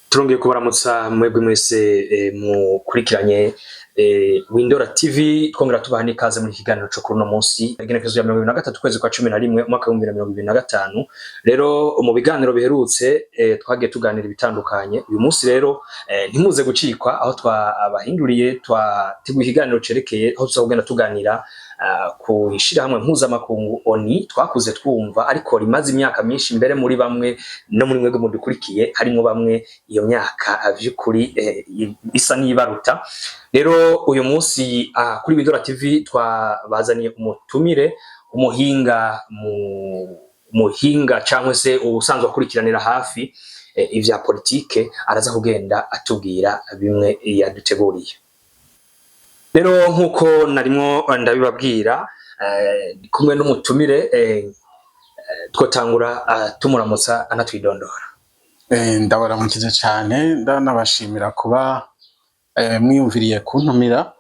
Turongeye kubaramutsa mwebwe mwese mukurikiranye Windora TV twongera tubaha n'ikaze muri kiganiro cyo kuri no munsi igenekerezo ya 2023 kwezi kwa 11 umwaka wa 2025. Rero mu biganiro biherutse twagiye tuganira ibitandukanye. Uyu munsi rero ntimuze gucikwa aho twabahinduriye twateguye ikiganiro cerekeye aho tuzogenda tuganira ku ishirahamwe mpuzamakungu ONI twakuze twumva ariko rimaze imyaka myinshi mbere muri bamwe no muri mwebwe mudukurikiye harimo bamwe iyo myaka vy'ukuri isa nibaruta. Rero uyu munsi kuri Windora TV twabazaniye umutumire umuhinga cyangwa se ubusanzwe akurikiranira hafi ivya politike araza kugenda atubwira bimwe yaduteguriye. Rero nkuko narimo ndabibabwira kumwe n'umutumire twotangura tumuramutsa anatwidondora. Ndabaramukije cyane ndanabashimira kuba mwiyumviriye kuntumira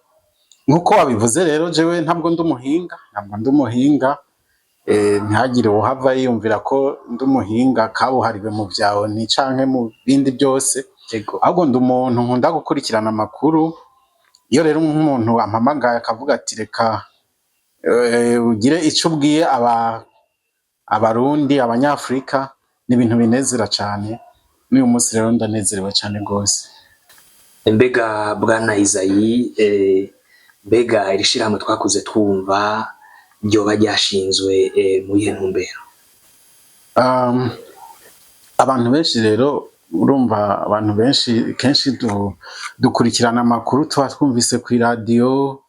nkuko wabivuze. Rero jewe ntabwo ndumuhinga ntihagire uhava yiyumvira ko ndumuhinga kabuhariwe mu byawo ni canke mu bindi byose, ahubwo ndumuntu nkunda gukurikirana amakuru. Iyo rero umuntu ampamagaye akavuga ati reka ugire ico ubwiye abarundi abanyafrika, ni ibintu binezera cyane. N'uyu munsi rero ndanezerewe cyane gose. Mbega bwana Isayi, mbega irishirahamwe twakuze twumva ryoba ryashinzwe muri iyo ntumbero? Abantu benshi rero urumva, abantu benshi kenshi dukurikirana amakuru tuba twumvise ku radio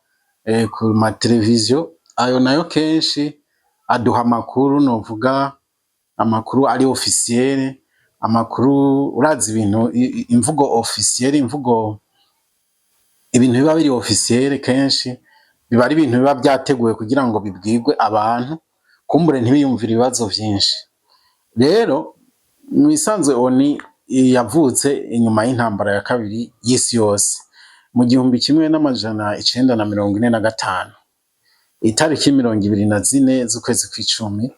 ku mateleviziyo, ayo nayo kenshi aduha amakuru, novuga amakuru ari officiel, amakuru urazi ibintu imvugo officiel, ibintu biba biri officiel kenshi biba ari ibintu biba byateguwe kugira ngo bibwirwe abantu kumbure ntibiyumvira ibibazo vyinshi. Rero mwisanzwe ONI yavutse inyuma y'intambara ya kabiri y'isi yose mu 1945 itariki 24 z'ukwezi kw'icumi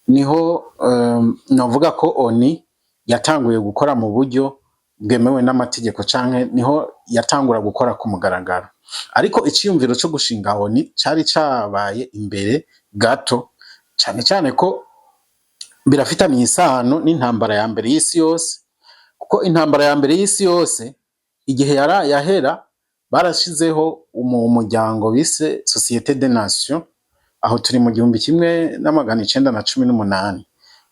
niho novuga ko ONI yatanguye gukora mu buryo bwemewe n'amategeko, canke niho yatangura gukora ku mugaragaro. Ariko iciyumviro cyo gushinga ONI cari cabaye imbere gato, cane cyane ko birafitanye isano n'intambara ya mbere y'isi yose, kuko intambara ya mbere y'isi yose igihe yahera barashizeho umuryango bise Société des Nations, aho turi mu 1918.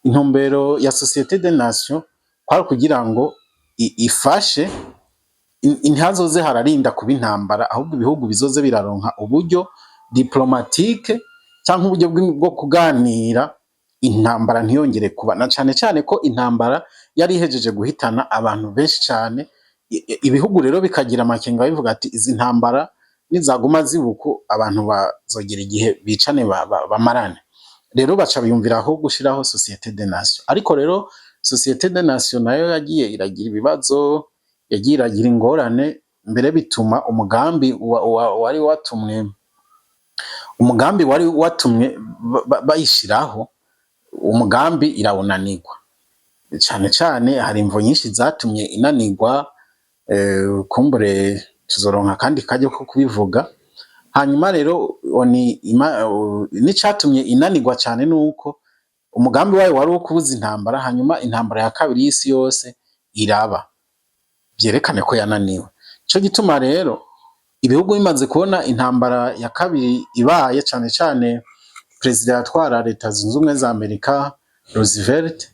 Intumbero ya Société des Nations kwari kugira ngo ifashe ntihazoze hararinda kuba intambara, ahubwo ibihugu bizoze biraronka uburyo diplomatique cyangwa uburyo bwo kuganira intambara ntiyongere kuba, na cane cyane ko intambara yari ihejeje guhitana abantu benshi cyane. Ibihugu rero bikagira amakenga bivuga ati izi ntambara nizaguma zibuko abantu bazogera igihe bicane bamarane. Rero baca biyumviraho gushiraho Société des Nations. Ariko rero Société des Nations nayo yagiye iragira ibibazo, yagiye iragira ingorane, mbere bituma umugambi wari watumwe bayishiraho, umugambi irawunanirwa. Cane cyane hari imvo nyinshi zatumye inanirwa, kumbure tuzoronka kandi kajye ko kubivuga. Hanyuma rero nicatumye inanirwa cyane nuko umugambi wayo wari wo kubuza intambara, hanyuma intambara ya kabiri y'isi yose iraba, byerekane ko yananiwe. Cyo gituma rero ibihugu bimaze kubona intambara ya kabiri ibaye, cane cyane president yatwara leta zunze ubumwe za Amerika Roosevelt,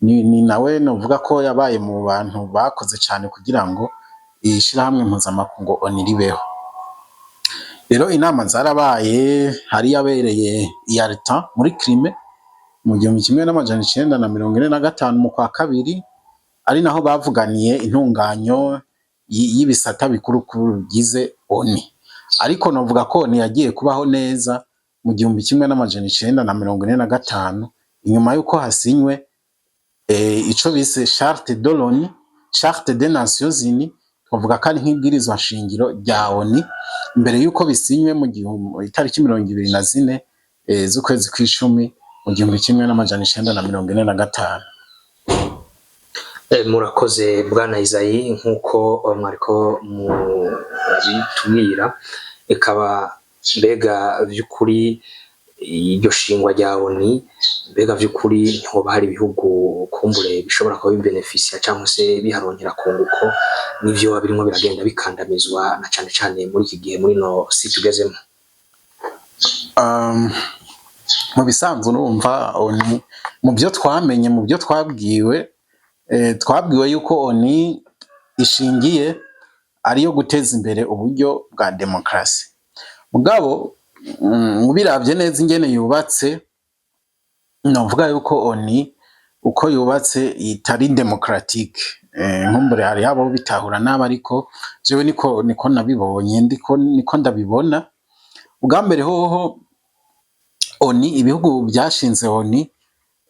ni nawe novuga ko yabaye mu bantu bakoze cyane kugira ngo ishirahamwe mpuzamakungu ONI ribeho. Rero inama zarabaye, hari yabereye Yalta muri Crimea mu 1945 mu kwa kabiri, ari naho bavuganiye intunganyo y'ibisata bikuru bigize ONI. Ariko novuga ko ONI yagiye kubaho neza mu 1945 inyuma yuko hasinywe ico bise Charte de l'ONU, Charte des Nations Unies, twavuga ko ari nk'ibwirizwa nshingiro rya ONI, mbere yuko bisinywe mu itariki 24 z'ukwezi kw'icumi mu 1945. Murakoze bwana Isayi nkuko mwariko mubitubwira, ikaba mbega vy'ukuri iryo shingwa rya ONU, mbega vy'ukuri hoba hari ibihugu kumbure bishobora kuba bibenefisia canke se biharonkera kunguko n'ivyo birimwo biragenda bikandamizwa na cane cane muri iki gihe muri no si tugezemo? Mu bisanzwe urumva ONU mu byo twamenye mu byo twabwiwe yuko ONU ishingiye ariyo guteza imbere uburyo bwa demokarasi. Mugabo biravye neza ingene yubatse, novuga yuko ONU uko yubatse itari demokratique. Nkumbure hari abo bitahura nabi, ariko jewe niko nabibonye, niko ndabibona. Ubwa mbere hoho ONU, ibihugu byashinze ONU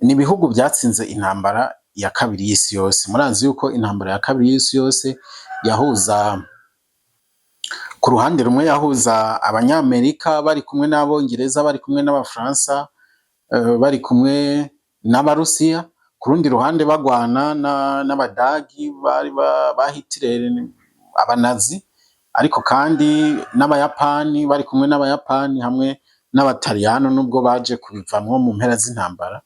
ni ibihugu byatsinze intambara ya kabiri y'isi yose. Murazi yuko intambara ya kabiri y'isi yose yahuza, ku ruhande rumwe yahuza abanyamerika bari kumwe n'abongereza, bari kumwe n'abafaransa, bari kumwe n'abarusiya, ku rundi ruhande bagwana n'abadagi bari ba Hitler, abanazi, ariko kandi n'abayapani, bari kumwe n'abayapani hamwe n'abataliyano, nubwo baje kubivamwo mu mpera z'intambara.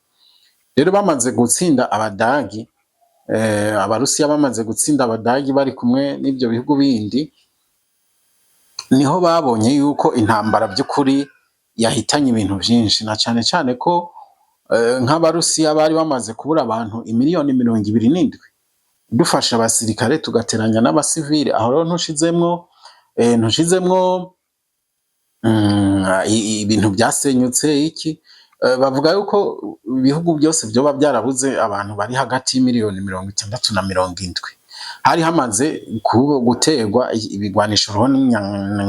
Rero bamaze gutsinda abadagi, abarusiya bamaze gutsinda abadagi bari kumwe n'ibyo bihugu bindi, niho babonye yuko intambara by'ukuri yahitanye ibintu byinshi, na cane cane ko nk'abarusiya bari bamaze kubura abantu imiliyoni 27, dufasha abasirikare tugateranya n'abasivile. Aho rero ntushizemwo ibintu byasenyutse iki, bavuga yuko ibihugu byose byoba byarabuze abantu bari hagati y'imiliyoni 60 na 70. Hari hamaze guterwa ibigwanisho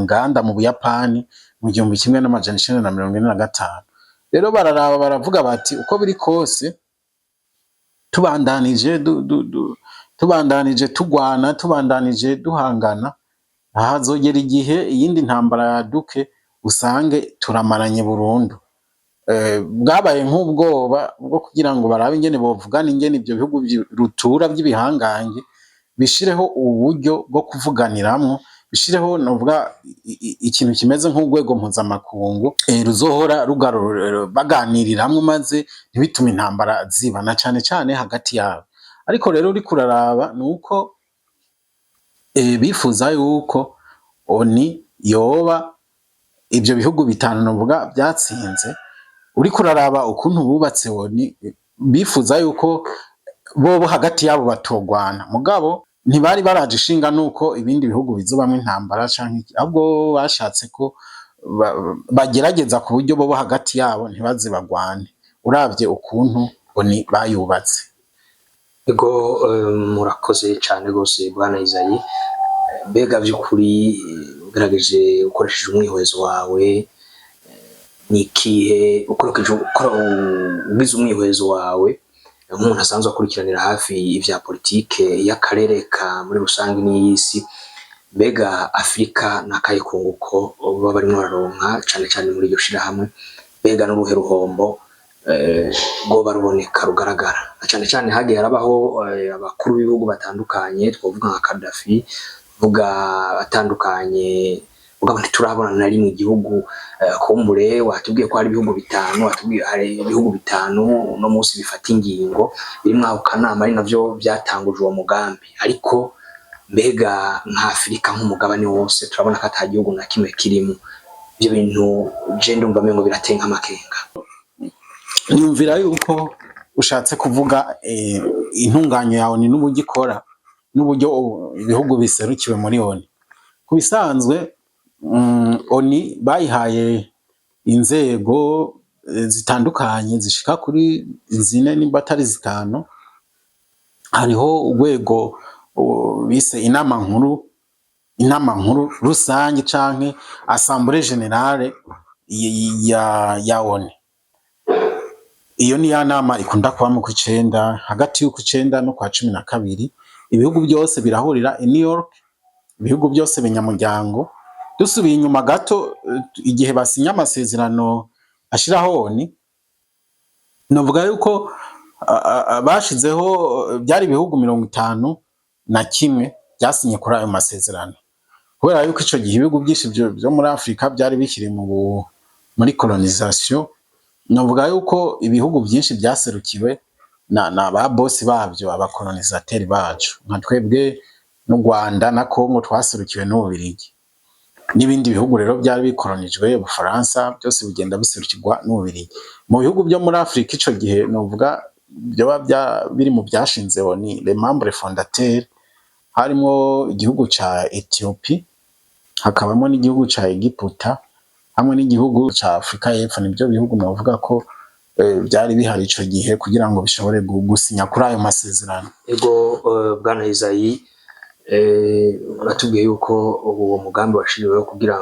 nganda mu Buyapani mu 1945. Rero bararaba baravuga bati uko biri kose tubandanije tugwana, tubandanije duhangana, hazogera igihe iyindi ntambara yaduke usange turamaranye burundu. Bwabaye nk'ubwoba bwo kugira ngo barabe ingene bovugana, ingene ibyo bihugu rutura by'ibihangange bishireho uburyo bwo kuvuganiramwo, bishireho novuga ikintu kimeze nk'urwego mpuzamakungu ruzohora baganiriramwo, maze ntibitume intambara ziba na cane cane hagati yabo. Ariko rero uri kuraraba nuko bifuza yuko ONU yoba ibyo bihugu bitanu novuga byatsinze. Uri kuraraba ukuntu bubatse ONU, bifuza yuko bobo hagati yabo batogwana, mugabo ntibari baraje ishinga nuko ibindi bihugu bizobamwe intambara canke, ahubwo bashatse ko bagerageza ku buryo bobo hagati yabo ntibaze bagwane, uravye ukuntu ONU bayubatse. Ego murakoze cyane gose bwana Isayi. Mbega vy'ukuri ugerageje ukoresheje umwihwezo wawe, nikihe ukoresheje ugize umwihwezo wawe nk'umuntu asanzwe akurikiranira hafi ivya politike y'akarere ka muri rusange n'iyisi, mbega Afrika nakaye kunguko baba barimo bararonka cane cane muri iryo shirahamwe, mbega n'uruhe ruhombo go baruboneka rugaragara? Cane cane hagiye harabaho abakuru b'ibihugu batandukanye, twovuga nka Gaddafi, vuga batandukanye, ugabo ntiturabona na rimwe igihugu kumbure watubwiye ko hari ibihugu bitanu, watubwiye hari ibihugu bitanu no munsi bifata ingingo birimwo ako kanama, ari navyo byatanguje uwo mugambi. Ariko mbega nka Afrika nk'umugabane wose turabona ko ata gihugu na kimwe kirimo. Ibyo bintu je ndumva mengo biratenka amakenga. Niyumvira yuko ushatse kuvuga intunganyo yawe ni n'uburyo ikora, n'uburyo ibihugu biserukiwe muri ONU. Kubisanzwe ONU bayihaye inzego zitandukanye zishika kuri 4 nimba atari 5. Hariho urwego bise inama nkuru rusange canke Assemblée Générale ya ONU. Iyo ni ya nama ikunda kuba mu kw'icenda, hagati y'ukw'icenda no kwa 12. Ibihugu byose birahurira i New York, ibihugu byose binyamuryango. Dusubiye inyuma gato, igihe basinya amasezerano ashiraho ONU, novuga yuko bashizeho byari ibihugu 51 byasinye kuri ayo masezerano, kubera yuko ico gihe ibihugu byinshi byo muri Afrika byari bikiri muri colonisation. Novuga yuko ibihugu byinshi byaserukiwe na ba boss babyo, abakolonizateri bacu, nka twebwe n'u Rwanda na Congo twaserukiwe n'Ububirigi, n'ibindi bihugu rero byari bikolonijwe, Ubufaransa, byose bigenda biserukirwa n'Ububirigi. Mu bihugu byo muri Afrika ico gihe novuga byoba biri mu byashinze ONU, les membres fondateurs harimo igihugu ca Ethiopie, hakabamo n'igihugu ca Egiputa, hamwe n'igihugu ca Afrika y'Epfo. Nibyo bihugu navuga ko byari bihari ico gihe kugira ngo bishobore gusinya kuri ayo masezerano. Ego bwana Isayi, uratubwiye yuko uwo mugambi washiriweho kugira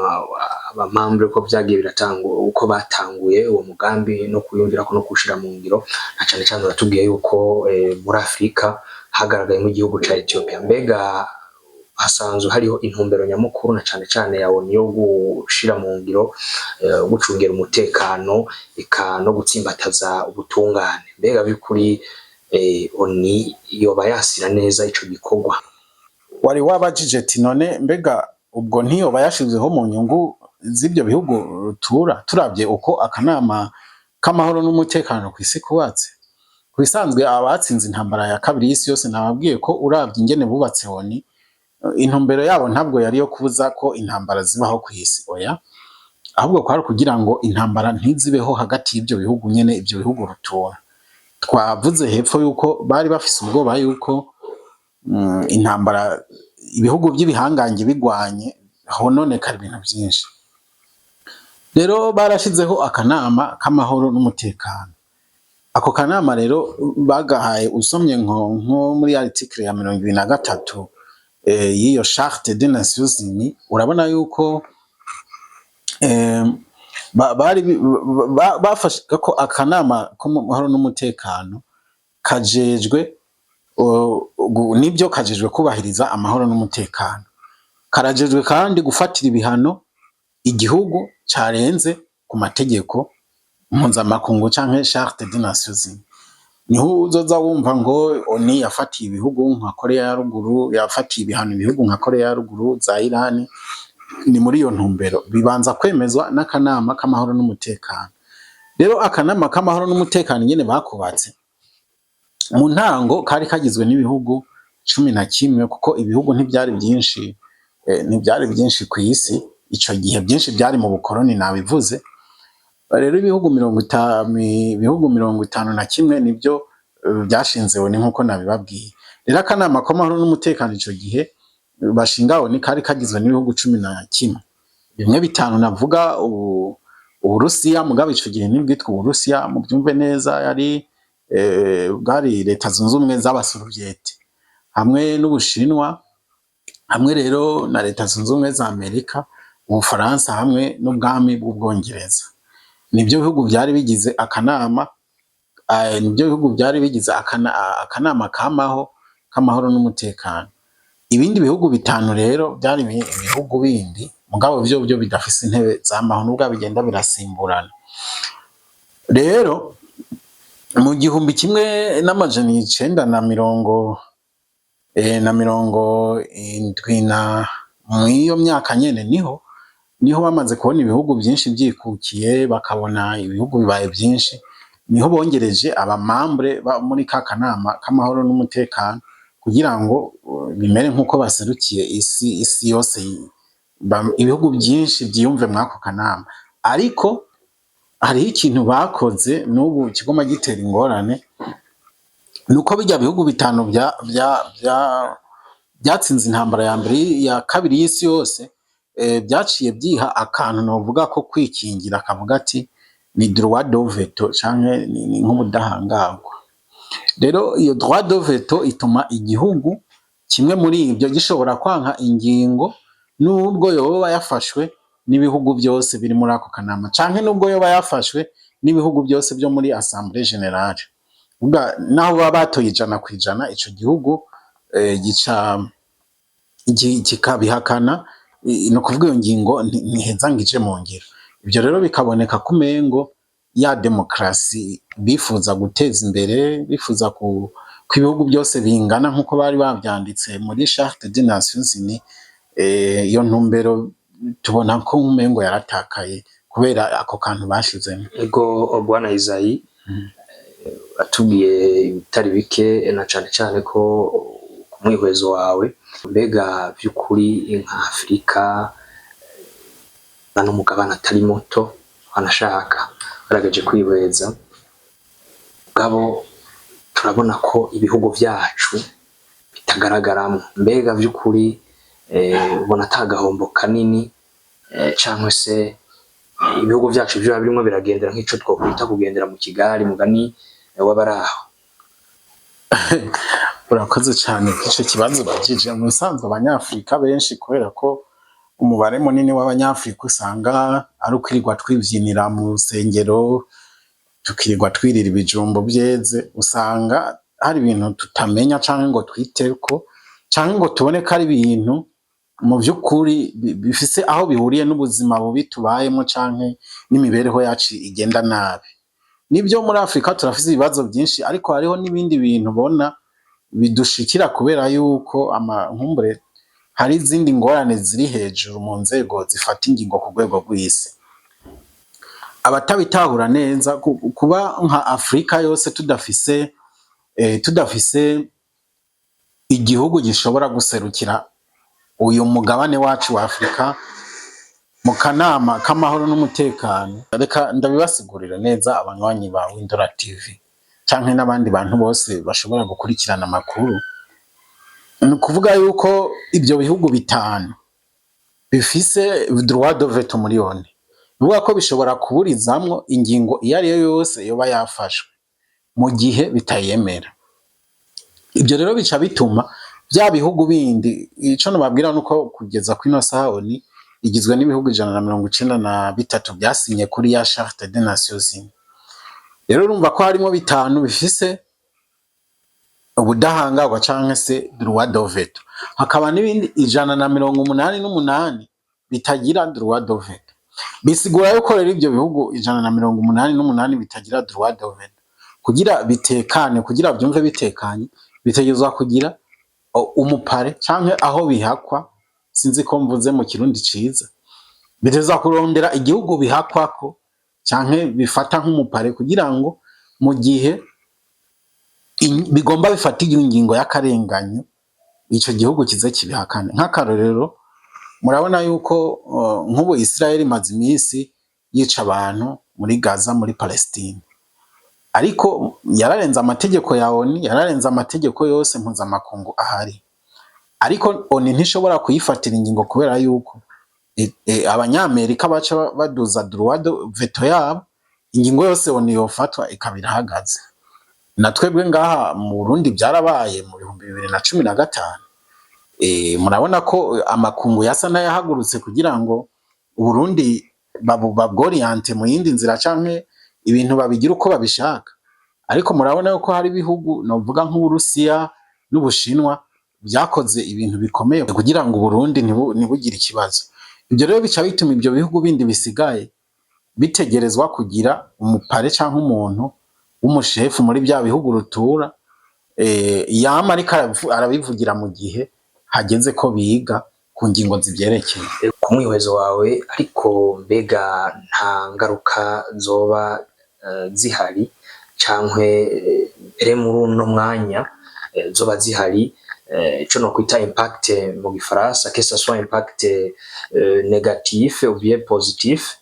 abamambre ko byagiye biratangwa uko batanguye uwo mugambi no kuyumvira ko no kushira mu ngiro, na cyane cyane uratubwiye yuko muri Afrika hagaragaye mu gihugu ca Ethiopia. Mbega hasanzwe hariho intumbero nyamukuru na cyane cyane ya ONU yo gushira mu ngiro gucungera umutekano no gutsimbataza ubutungane. Mbega bikuri ONU yoba yasira neza ico gikorwa? Wari wabajije ati none mbega ubwo ntiyoba yashizweho mu nyungu z'ibyo bihugu turabye uko akanama k'amahoro n'umutekano kw'isi kubatse? Kwisanzwe abatsinze intambara ya kabiri y'isi yose nababwiye ko urabye ingene bubatse ONU, intumbero yabo ntabwo yari yo kubuza ko intambara zibaho kw'isi, oya, ahubwo kwari kugira ngo intambara ntizibeho hagati y'ibyo bihugu nyene, ibyo bihugu rutura. Twavuze hepfo yuko bari bafise ubwoba yuko intambara ibihugu by'ibihangange bigwanye hononekara ibintu byinshi. Rero barashizeho akanama k'amahoro n'umutekano. Ako kanama rero bagahaye, usomye nko muri article ya 23 y'iyo charte des Nations Unies, urabona yuko bafashe ko akanama k'amahoro n'umutekano kajejwe nibyo kajejwe kubahiriza amahoro n'umutekano, karajejwe kandi gufatira ibihano igihugu carenze ku mategeko mpuzamakungu canke charte des Nations Unies. Niho uzoza wumva ngo ONU yafatiye ibihugu nka Korea ya ruguru, yafatiye ibihano ibihugu nka Korea ya ruguru, za Iran. Ni muri iyo ntumbero bibanza kwemezwa n'akanama k'amahoro n'umutekano. Rero akanama k'amahoro n'umutekano nyene bakubatse mu ntango kari kagizwe n'ibihugu 11, kuko ibihugu ntibyari byinshi ku isi ico gihe, byinshi byari mu bukoroni nabivuze. Rero ibihugu 51 nibyo byashinze ONU nkuko nabibabwiye. Rero akanama k'amahoro n'umutekano ico gihe bashinga ONU kari kagizwe n'ibihugu 11, bimwe bitanu navuga Uburusiya, mugabe ico gihe nibwitwa Uburusiya, mu byumve neza yari bwari leta zunze ubumwe z'Abasovieti, hamwe n'Ubushinwa, hamwe rero na leta zunze ubumwe za Amerika, Ubufaransa, hamwe n'ubwami bw'Ubwongereza. Nibyo bihugu byari bigize akanama, akanama k'amahoro n'umutekano. Ibindi bihugu bitanu rero byari ibihugu bindi, mugabo byo bidafise intebe z'amahoro, nubwo bigenda birasimburana. Rero mu 1970 mw'iyo myaka nyene niho bamaze kubona ibihugu byinshi byikukiye, bakabona ibihugu bibaye byinshi, niho bongereje abamambre muri ka kanama k'amahoro n'umutekano kugira ngo bimere nk'uko baserukiye isi yose, ibihugu byinshi byiyumve mwako kanama. Ariko hariho ikintu bakoze n'ubu kigoma gitera ingorane, nuko bijya bihugu bitanu byatsinze intambara ya mbere ya kabiri y'isi yose, byaciye byiha akantu novuga ko kwikingira, akavuga ati ni droit de veto canke ni nk'ubudahangarwa. Rero iyo droit de veto ituma igihugu kimwe muri ibyo gishobora kwanka ingingo nubwo yoba yafashwe n'ibihugu byose biri muri ako kanama, canke nubwo yoba yafashwe n'ibihugu byose byo muri Assemblée Générale. Ubwa naho baba batoye 100% ico gihugu kikabihakana, no kuvuga iyo ngingo ntiheza ngije mu ngiro. Ibyo rero bikaboneka kumengo ya demokrasi bifuza guteza imbere, bifuza ko ibihugu byose bingana nk'uko bari bavyanditse muri Charte des Nations Unies. Iyo ntumbero tubona ko umengo yaratakaye kubera ako kantu bashizemo. Ego Bwana Isayi atubwiye ibitari bike na cane ko ku mwihwezo wawe, mbega vy'ukuri nka Afrika n'umugabane atari muto banashaka baragaje kwihweza, gabo turabona ko ibihugu vyacu bitagaragaramwo. Mbega vy'ukuri ubona atagahombo kanini canke se ibihugu vyacu vyo birimo biragendera nk'ico twokwita kugendera mu kigari mugani w'abaraho? Urakoze cyane ico kibazo bajije. Mu bisanzwe abanyafrika benshi, kubera ko umubare munini w'abanyafrika usanga ari ukwirirwa twivyinira mu rusengero, tukirirwa twirira ibijumbo byeze, usanga hari ibintu tutamenya canke ngo twiteko canke ngo tubone ko ari ibintu mu vy'ukuri bifise aho bihuriye n'ubuzima bubi tubayemo canke n'imibereho yacu igenda nabi. Nibyo muri Afrika turafise ibibazo byinshi, ariko hariho n'ibindi bintu bona bidushikira kubera yuko nkumbure hari izindi ngorane ziri hejuru mu nzego zifata ingingo ku rwego rw'isi. Abatabitahura neza kuba nka Afrika yose tudafise igihugu gishobora guserukira uyu mugabane wacu wa Afrika mu kanama k'amahoro n'umutekano. Reka ndabibasigurira neza abanywanyi ba Windora TV canke n'abandi bantu bose bashobora gukurikirana amakuru. Ni kuvuga yuko ibyo bihugu bitanu bifise droit de veto muri ONU, bivuga ko bishobora kuburizamwo ingingo iyo ari yo yose yoba yafashwe mu gihe bitayemera. Ibyo rero bica bituma bya bihugu bindi, ico nababwira nuko kugeza ku ino saha ONU igizwe n'ibihugu 193 byasinye kuri ya Charte des Nations Unies. Rero urumva ko harimo bitanu bifise ubudahangarwa canke se droit de veto, hakaba n'ibindi 188 bitagira droit de veto. Bisigura yuko rero ibyo bihugu 188 bitagira droit de veto, kugira bitekane, kugira byumve bitekanye, bitegezwa kugira umupare canke aho bihakwa, sinzi ko mvuze mu kirundi ciza, biteza kurondera igihugu bihakwako canke bifata nk'umupare, kugira ngo mu gihe bigomba bifata ingingo y'akarenganyo ico gihugu kize kibihakane. Nk'akarorero murabona yuko nk'ubu Israel imaze imisi yica abantu muri Gaza, muri Palestine, ariko yararenze amategeko ya ONU, yararenze amategeko yose mpuzamakungu ahari, ariko ONU ntishobora kuyifatira ingingo kubera yuko abanyamerika baca baduza droit de veto yabo, ingingo yose ONU yofatwa ikabira hagaze. Na twebwe ngaha mu Burundi byarabaye mu 2015. Murabona ko amakungu yasa n'ayahagurutse kugira ngo Burundi babworiente mu yindi nzira canke ibintu babigira uko babishaka, ariko murabona yuko hari ibihugu novuga nk'Uburusiya n'Ubushinwa byakoze ibintu bikomeye kugira ngo Burundi ntibugire ikibazo. Ibyo rero bica bituma ibyo bihugu bindi bisigaye bitegerezwa kugira umupare canke umuntu w'umushefu muri bya bihugu rutura, yama ariko arabivugira mu gihe hageze ko biga ku ngingo zivyerekeye. Ku mwihwezo wawe ariko mbega nta ngaruka zoba zihari canke ere muri uno mwanya zoba zihari, ico no kwita impact mu gifaransa, que ça soit impact négatif ou bien positif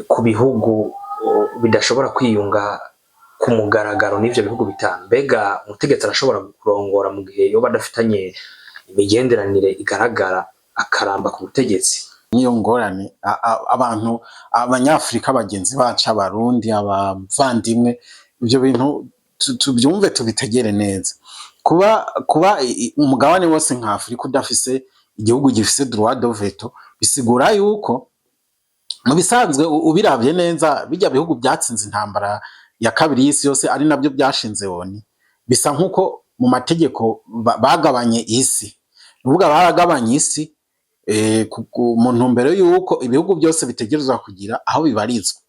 ku bihugu bidashobora kwiyunga ku mugaragaro n'ivyo bihugu bitanu? Mbega umutegetsi arashobora kurongora mu gihe yoba adafitanye imigenderanire igaragara akaramba ku butegetsi? Niyo ngorane abantu abanyafrika bagenzi bacu, abarundi, abavandimwe, ivyo bintu tubyumve tubitegere neza. Kuba umugabane wose nka Afrika udafise igihugu gifise droit de veto, bisigura yuko mu bisanzwe ubiravye neza bijya bihugu byatsinze intambara ya kabiri y'isi yose ari nabyo byashinze ONU, bisa nkuko mu mategeko bagabanye isi, nuvuga baragabanye isi mu ntumbero yuko ibihugu byose bitegerezwa kugira aho bibarizwa,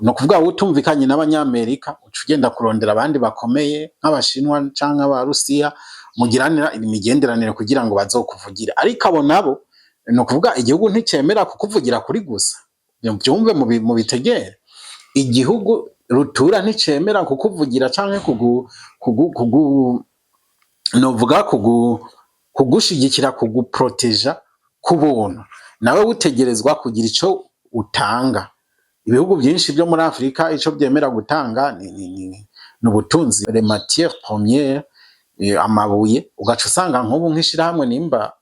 no kuvuga utumvikanye n'abanyamerika ucugenda kurondera abandi bakomeye nk'abashinwa canke abarusiya mugiranira imigenderanire kugira ngo bazokuvugira, ariko abo nabo no kuvuga igihugu nticemera kukuvugira kuri gusa, byumve mu bitegere, igihugu rutura nticemera kukuvugira canke novuga kugushigikira kuguproteja kubuntu, nawe utegerezwa kugira ico utanga. Ibihugu byinshi byo muri Afrika ico byemera gutanga ni ubutunzi, les matières premières, amabuye, ugaca usanga nk'ubu nk'ishirahamwe nimba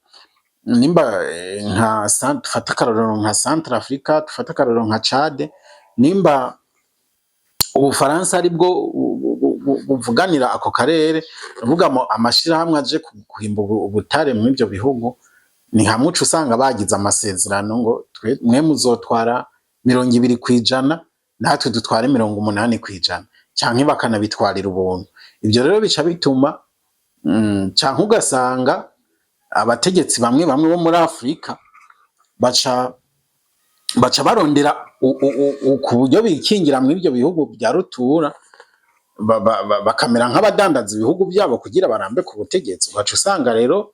nka tufata akarorero nka Centre Africa, tufata akarorero nka Chad, nimba Ubufaransa aribwo buvuganira ako karere, uvuga amashirahamwe aje kuhimba ubutare mu ivyo bihugu, ni hamwe uca usanga bagize amasezerano ngo mwe muzotwara 20%, natwe dutware 80%, canke bakanabitwarira ubuntu. Ivyo rero bica bituma canke ugasanga abategetsi bamwe bo muri Afrika baca barondera ku buryo bikingira mu ivyo bihugu bya rutura, bakamera nk'abadandaza ibihugu byabo kugira barambe ku butegetsi. Ugaca usanga rero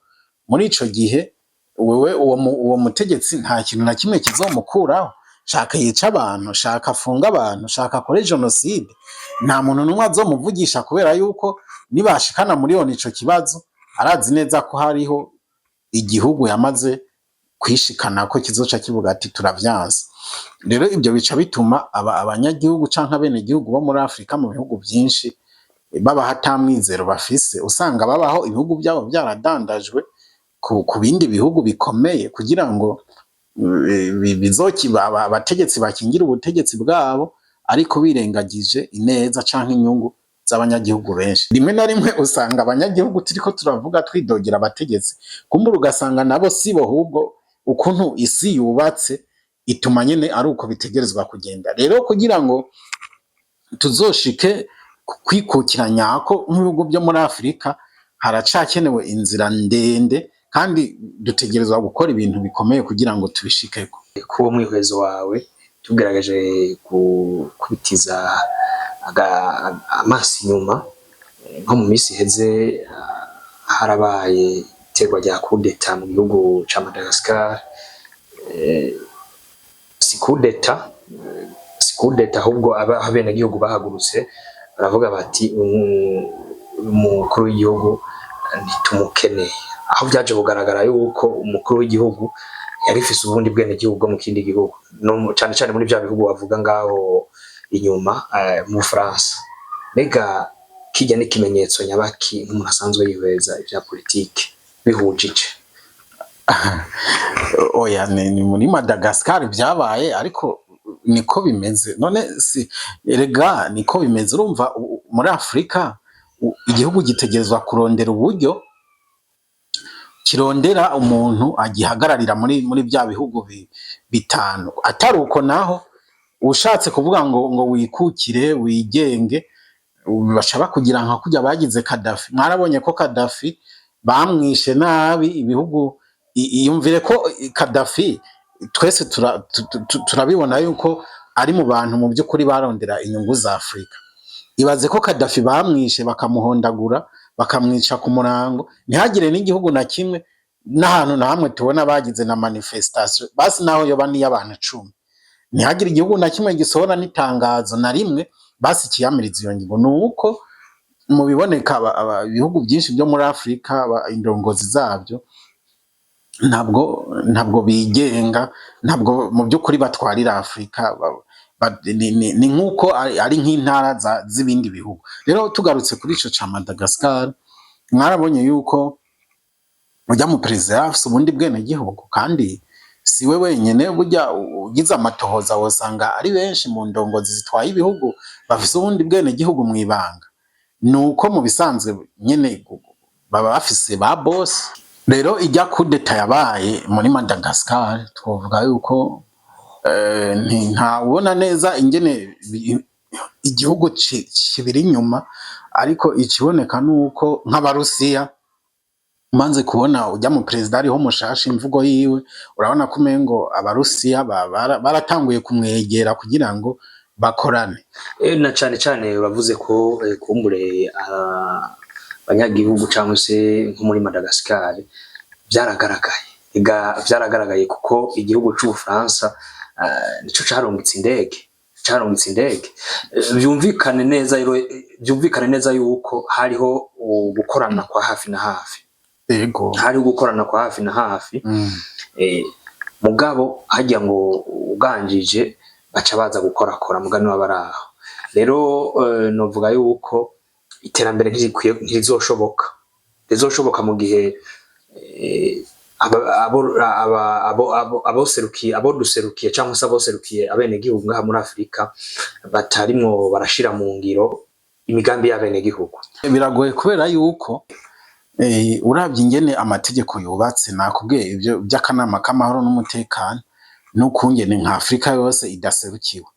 muri ico gihe wewe uwo mutegetsi nta kintu na kimwe kizomukuraho, shaka yica abantu, shaka afunga abantu, shaka akore genocide, nta muntu numwe azomuvugisha kubera yuko nibashikana muri ico kibazo arazi neza ko hariho igihugu yamaze kwishikana ko kizoca kivuga ati turavyanze. Rero ibyo bica bituma abanyagihugu canke abene igihugu bo muri Afrika mu bihugu byinshi baba hatamwizero bafise, usanga babaho ibihugu byabo byaradandajwe ku bindi bihugu bikomeye kugira ngo abategetsi bakingira ubutegetsi bwabo, ariko birengagije ineza canke inyungu z'abanyagihugu benshi. Rimwe na rimwe usanga abanyagihugu turiko turavuga twidogera abategetsi, kumbura ugasanga nabo sibo, ahubwo ukuntu isi yubatse ituma nyene ari uko bitegerezwa kugenda. Rero kugira ngo tuzoshike kwikukiranyako nk'ibihugu byo muri Afrika, haracakenewe inzira ndende, kandi dutegerezwa gukora ibintu bikomeye kugira ngo tubishikeko. Kuwo mwihwezo wawe tugeragaje kubitiza amaso inyuma, nko mu minsi iheze harabaye iterwa rya coup d'etat mu gihugu ca Madagascar. Si coup d'etat ahubwo abenegihugu bahagurutse baravuga bati umukuru w'igihugu ntitumukeneye, aho byaje kugaragara yuko umukuru w'igihugu yari ifise ubundi bwenegihugu bwo mu kindi gihugu, no cyane muri bya bihugu bavuga ngaho inyuma mu Bufaransa. Mbega kijya n'ikimenyetso nyabaki nk'umuntu asanzwe yihweza ibya politike bihujije? Oya, ni muri Madagascar byabaye, ariko niko bimeze. None si erega niko bimeze. Urumva muri Afrika igihugu gitegerezwa kurondera uburyo kirondera umuntu agihagararira muri bya bihugu bitanu. Atari uko naho ushatse kuvuga ngo wikukire wigenge, bashaba kugira nka kujya bagize Gaddafi. Mwarabonye ko Gaddafi bamwishe nabi ibihugu. Iyumvire ko Gaddafi twese turabibona yuko ari mu bantu mu by'ukuri barondera inyungu za Afrika. Ibaze ko Gaddafi bamwishe bakamuhondagura, bakamwica ku murango, ntihagire n'igihugu na kimwe n'ahantu na hamwe tubona bagize na manifestation, basi naho yoba ni y'abantu 10, ntihagire igihugu na kimwe gisohora n'itangazo na rimwe basi kiyamiriza iyo ngingo. Nuko mu biboneka ibihugu byinshi byo muri Afrika indongozi zabyo ntabwo bigenga, ntabwo mu by'ukuri batwarira Afrika, ni nkuko ari nk'intara z'ibindi bihugu. Rero tugarutse kuri ico ca Madagascar, mwarabonye yuko ujya mu president afise ubundi bwene gihugu, kandi siwe wenyene. Burya ugize amatohoza wosanga ari benshi mu ndongozi zitwaye ibihugu bafise ubundi bwene gihugu mwibanga. Nuko mu bisanzwe nyene baba bafise ba boss. Rero ijya coup d'etat yabaye muri Madagascar, twovuga yuko ntawubona neza ingene igihugu kibiri inyuma, ariko ikiboneka nuko nk'abarusiya umanze kubona ujya mu president ariho mushasha, imvugo yiwe urabona ko umengo abarusiya baratanguye kumwegera kugira ngo bakorane. Na cane cane uravuze ko kumbure abanyagihugu cyangwa se nko muri Madagascar byaragaragaye byaragaragaye kuko igihugu c'Ubufaransa nico carungitse indege byumvikane neza yuko hariho gukorana kwa hafi na hafi. Yego, hari gukorana kwa hafi na hafi. Mugabo hajya ngo uganjije baca baza gukorakora mugani w'abaraho. Rero novuga yuko iterambere ntizoshoboka mu gihe aboduserukiye cyangwa se aboserukiye abene gihugu ngaha muri Afrika batarimwo barashira mu ngiro imigambi y'abene gihugu. Biragoye kubera yuko urabye ingene amategeko yubatse, nakubwiye ibyo by'akanama k'amahoro n'umutekano n'ukungene nka Afrika yose idaserukiwe.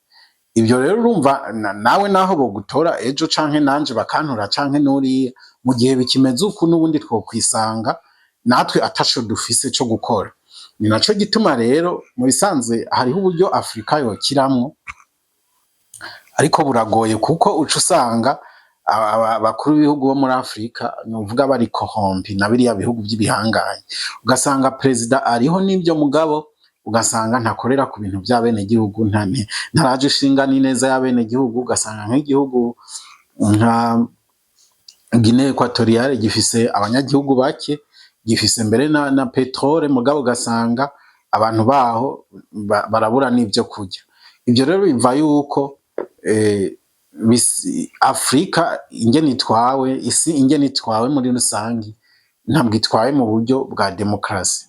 Ibyo rero urumva nawe naho bogutora ejo canke nanje bakantora canke nuriya, mu gihe bikimeze uku n'ubundi twokwisanga natwe ataco dufise co gukora. Ni naco gituma rero mu bisanzwe hariho uburyo Afrika yokiramwo, ariko buragoye kuko uca usanga abakuru b'ibihugu bo muri Afrika nuvuga bari kohombi na biriya bihugu by'ibihanganye, ugasanga perezida ariho n'ibyo mugabo ugasanga ntakorera ku bintu by'abene gihugu, ntaraje ishinga n'ineza y'abene gihugu. Ugasanga nk'igihugu nka Guinée Equatoriale gifise abanyagihugu bake, gifise mbere na petrole, mugabo ugasanga abantu baho barabura n'ibyo kurya. Ibyo rero biva yuko Afrika ingene itwawe, isi ingene itwawe muri rusangi ntabwo itwaye mu buryo bwa demokrasi.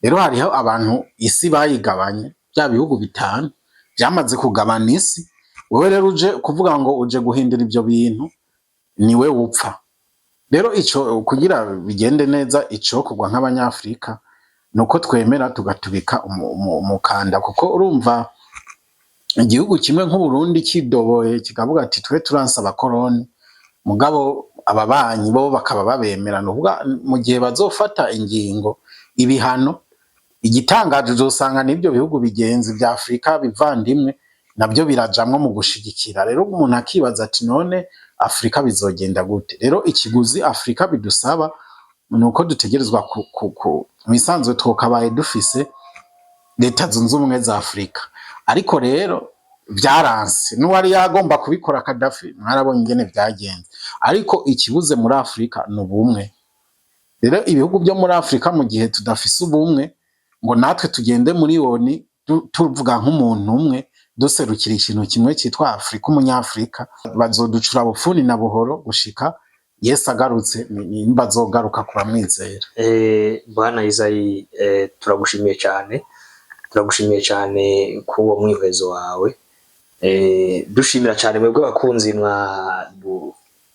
Rero hariho abantu isi bayigabanye, bya bihugu bitanu byamaze kugabana isi. Wewe rero uje kuvuga ngo uje guhindura ibyo bintu, niwe wupfa. Rero ico kugira bigende neza, ico kugwa nk'abanyafrika nuko twemera tugatubika umukanda, kuko urumva igihugu kimwe nk'Uburundi kidoboye kikavuga ati twe turansa abakoroni, mugabo ababanyi bo bakaba babemera. Nuvuga mu gihe bazofata ingingo ibihano, igitangaje uzosanga n'ibyo bihugu bigenzi bya Afrika bivandimwe nabyo birajamwo mu gushigikira. Rero umuntu akibaza ati none Afrika bizogenda gute? Rero ikiguzi Afrika bidusaba nuko dutegerezwa misanzwe twokabaye dufise Leta Zunze Ubumwe za Afrika, ariko rero byaranse. N'uwari yagomba kubikora Gaddafi, mwarabonye ingene byagenze. Ariko ikibuze muri Afrika n'ubumwe. Rero ibihugu byo muri Afrika mu gihe tudafise ubumwe ngo natwe tugende muri ONU tuvuga nk'umuntu umwe duserukira ikintu kimwe cyitwa Afrika, umunyafrika bazoducura bufuni na buhoro gushika Yesu agarutse, nimba azogaruka kubamwizera. Bwana Isayi, turagushimiye cyane kuwo mwihwezo wawe. Dushimira cyane mwebwe bakunzi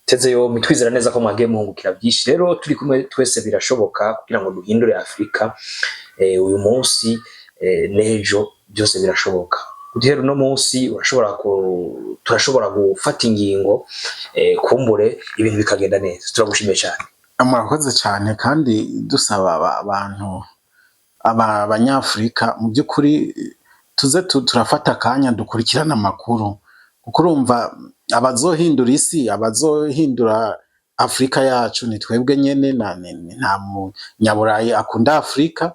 teze yo mitwizera neza ko mwagiye muhungukira byinshi. Rero turi kumwe twese birashoboka kugira ngo duhindure Afrika. Uyu munsi nejo byose birashoboka. Kugera no munsi turashobora gufata ingingo kumbure ibintu bikagenda neza. Turagushimiye cyane. Murakoze cyane, kandi dusaba abantu abanyafrika mu by'ukuri tuze turafata akanya dukurikirana amakuru, kuko urumva abazohindura isi, abazohindura Afrika yacu ni twebwe nyene. Nta munyaburayi akunda Afrika,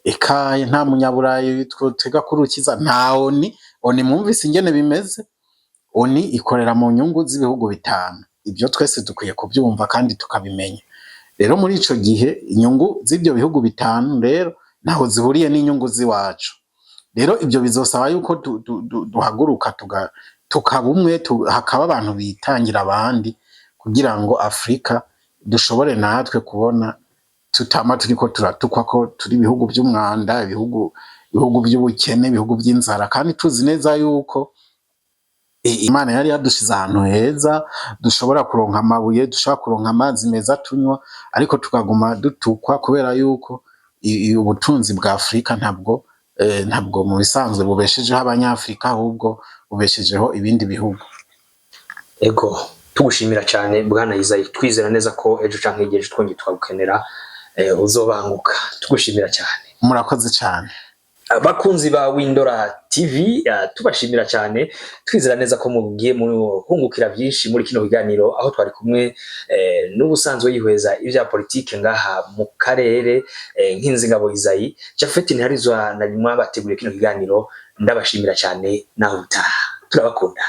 ekaye nta munyaburayi twotega kurukiza. Nta oni mwumvise ingene bimeze. Oni ikorera mu nyungu z'ibihugu bitanu. Ibyo twese dukwiye kubyumva kandi tukabimenya. Rero muri ico gihe inyungu z'ibyo bihugu bitanu rero naho zihuriye n'inyungu ziwacu. Rero ibyo bizosaba yuko duhaguruka tukaba umwe, hakaba abantu bitangira abandi, kugira ngo Afrika dushobore natwe kubona tutama turiko turatukwa ko turi ibihugu by'umwanda, ibihugu by'ubukene, ibihugu by'inzara. Kandi tuzi neza yuko Imana yari yadushize ahantu heza dushobora kuronka amabuye, dushobora kuronka amazi meza tunywa, ariko tukaguma dutukwa kubera yuko ubutunzi bwa Afrika ntabwo mu bisanzwe bubeshejeho abanyafrika, ahubwo bubeshejeho ibindi bihugu. Ego, tugushimira cyane Bwana Isayi, twizera neza ko ejo canke igihe twongeye twagukenera uzobanguka. Tugushimira cyane. Murakoze cyane. Abakunzi ba Windora TV tubashimira cyane, twizera neza ko mugiye hungukira byinshi muri kino biganiro, aho twari kumwe n'ubusanzwe yihweza ivya politike ngaha mu karere nk'inzingabo Isayi Japhet Ntiharizwa na nyuma bateguriye kino kiganiro. Ndabashimira cyane naho utaha, turabakunda.